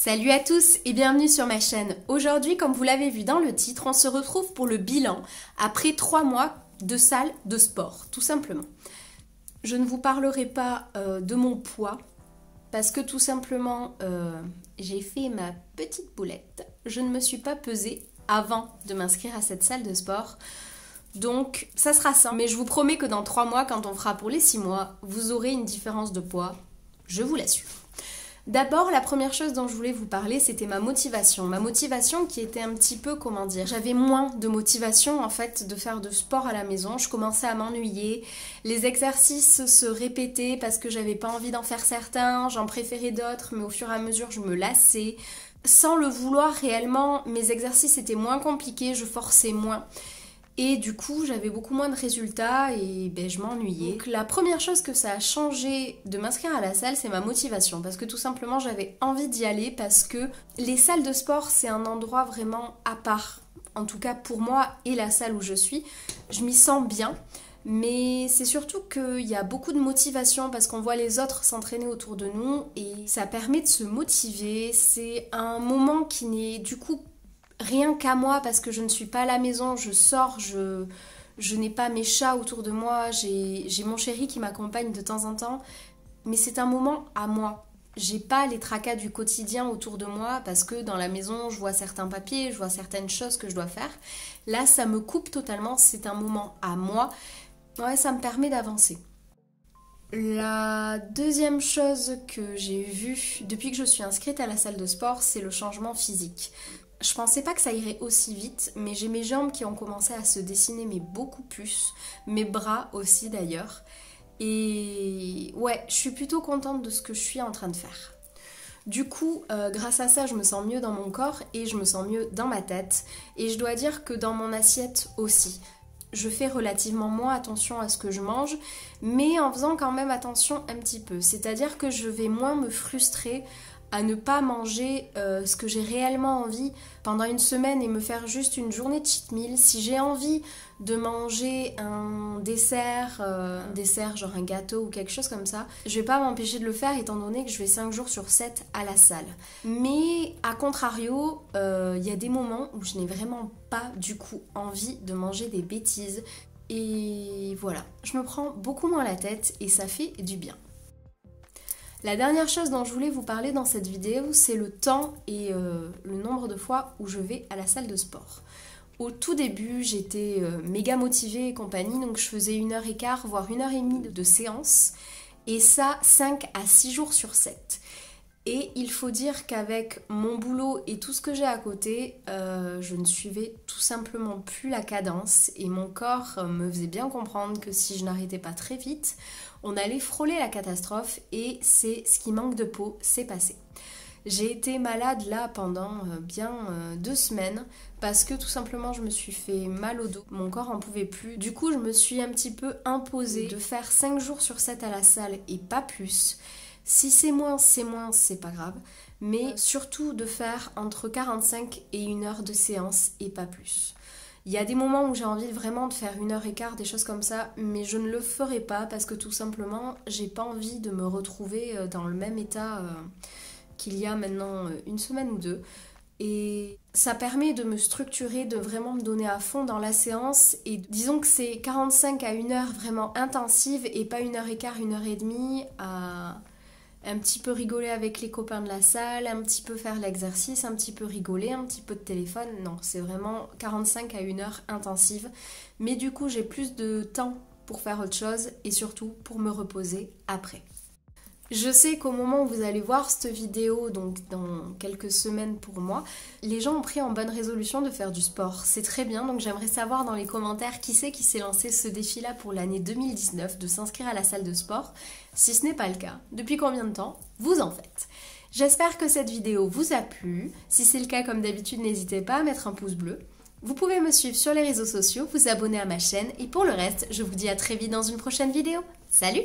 Salut à tous et bienvenue sur ma chaîne. Aujourd'hui, comme vous l'avez vu dans le titre, on se retrouve pour le bilan après 3 mois de salle de sport, tout simplement. Je ne vous parlerai pas de mon poids parce que tout simplement, j'ai fait ma petite boulette. Je ne me suis pas pesée avant de m'inscrire à cette salle de sport. Donc ça sera ça. Mais je vous promets que dans 3 mois, quand on fera pour les 6 mois, vous aurez une différence de poids. Je vous l'assure. D'abord, la première chose dont je voulais vous parler, c'était ma motivation. Ma motivation qui était un petit peu, comment dire, j'avais moins de motivation en fait de faire de sport à la maison. Je commençais à m'ennuyer. Les exercices se répétaient parce que j'avais pas envie d'en faire certains. J'en préférais d'autres, mais au fur et à mesure, je me lassais. Sans le vouloir réellement, mes exercices étaient moins compliqués, je forçais moins. Et du coup, j'avais beaucoup moins de résultats et je m'ennuyais. Donc la première chose que ça a changé de m'inscrire à la salle, c'est ma motivation. Parce que tout simplement, j'avais envie d'y aller parce que les salles de sport, c'est un endroit vraiment à part. En tout cas pour moi et la salle où je suis, je m'y sens bien. Mais c'est surtout qu'il y a beaucoup de motivation parce qu'on voit les autres s'entraîner autour de nous et ça permet de se motiver. C'est un moment qui n'est du coup rien qu'à moi parce que je ne suis pas à la maison, je sors, je n'ai pas mes chats autour de moi, j'ai mon chéri qui m'accompagne de temps en temps, mais c'est un moment à moi. J'ai pas les tracas du quotidien autour de moi parce que dans la maison je vois certains papiers, je vois certaines choses que je dois faire. Là ça me coupe totalement, c'est un moment à moi. Ouais, ça me permet d'avancer. La deuxième chose que j'ai vue depuis que je suis inscrite à la salle de sport, c'est le changement physique. Je pensais pas que ça irait aussi vite, mais j'ai mes jambes qui ont commencé à se dessiner, mais beaucoup plus. Mes bras aussi d'ailleurs. Et ouais, je suis plutôt contente de ce que je suis en train de faire. Du coup, grâce à ça, je me sens mieux dans mon corps et je me sens mieux dans ma tête. Et je dois dire que dans mon assiette aussi. Je fais relativement moins attention à ce que je mange, mais en faisant quand même attention un petit peu. C'est-à-dire que je vais moins me frustrer à ne pas manger ce que j'ai réellement envie pendant une semaine et me faire juste une journée de cheat meal. Si j'ai envie de manger un dessert genre un gâteau ou quelque chose comme ça, je vais pas m'empêcher de le faire étant donné que je vais 5 jours sur 7 à la salle. Mais à contrario, y a des moments où je n'ai vraiment pas du coup envie de manger des bêtises. Et voilà, je me prends beaucoup moins la tête et ça fait du bien. La dernière chose dont je voulais vous parler dans cette vidéo, c'est le temps et le nombre de fois où je vais à la salle de sport. Au tout début, j'étais méga motivée et compagnie, donc je faisais 1h15, voire 1h30 de séance, et ça 5 à 6 jours sur 7. Et il faut dire qu'avec mon boulot et tout ce que j'ai à côté, je ne suivais tout simplement plus la cadence et mon corps me faisait bien comprendre que si je n'arrêtais pas très vite, on allait frôler la catastrophe et c'est ce qui manque de peau, c'est passé. J'ai été malade là pendant bien 2 semaines parce que tout simplement je me suis fait mal au dos, mon corps en pouvait plus. Du coup je me suis un petit peu imposée de faire 5 jours sur 7 à la salle et pas plus. Si c'est moins, c'est pas grave. Mais surtout de faire entre 45 et 1 heure de séance et pas plus. Il y a des moments où j'ai envie vraiment de faire 1h15, des choses comme ça, mais je ne le ferai pas parce que tout simplement, j'ai pas envie de me retrouver dans le même état qu'il y a maintenant 1 semaine ou 2. Et ça permet de me structurer, de vraiment me donner à fond dans la séance. Et disons que c'est 45 à 1 heure vraiment intensive et pas 1h15, 1h30 à un petit peu rigoler avec les copains de la salle, un petit peu faire l'exercice, un petit peu rigoler, un petit peu de téléphone. Non, c'est vraiment 45 à 1 heure intensive. Mais du coup, j'ai plus de temps pour faire autre chose et surtout pour me reposer après. Je sais qu'au moment où vous allez voir cette vidéo, donc dans quelques semaines pour moi, les gens ont pris en bonne résolution de faire du sport. C'est très bien, donc j'aimerais savoir dans les commentaires qui c'est qui s'est lancé ce défi-là pour l'année 2019, de s'inscrire à la salle de sport. Si ce n'est pas le cas, depuis combien de temps vous en faites? J'espère que cette vidéo vous a plu. Si c'est le cas, comme d'habitude, n'hésitez pas à mettre un pouce bleu. Vous pouvez me suivre sur les réseaux sociaux, vous abonner à ma chaîne, et pour le reste, je vous dis à très vite dans une prochaine vidéo. Salut!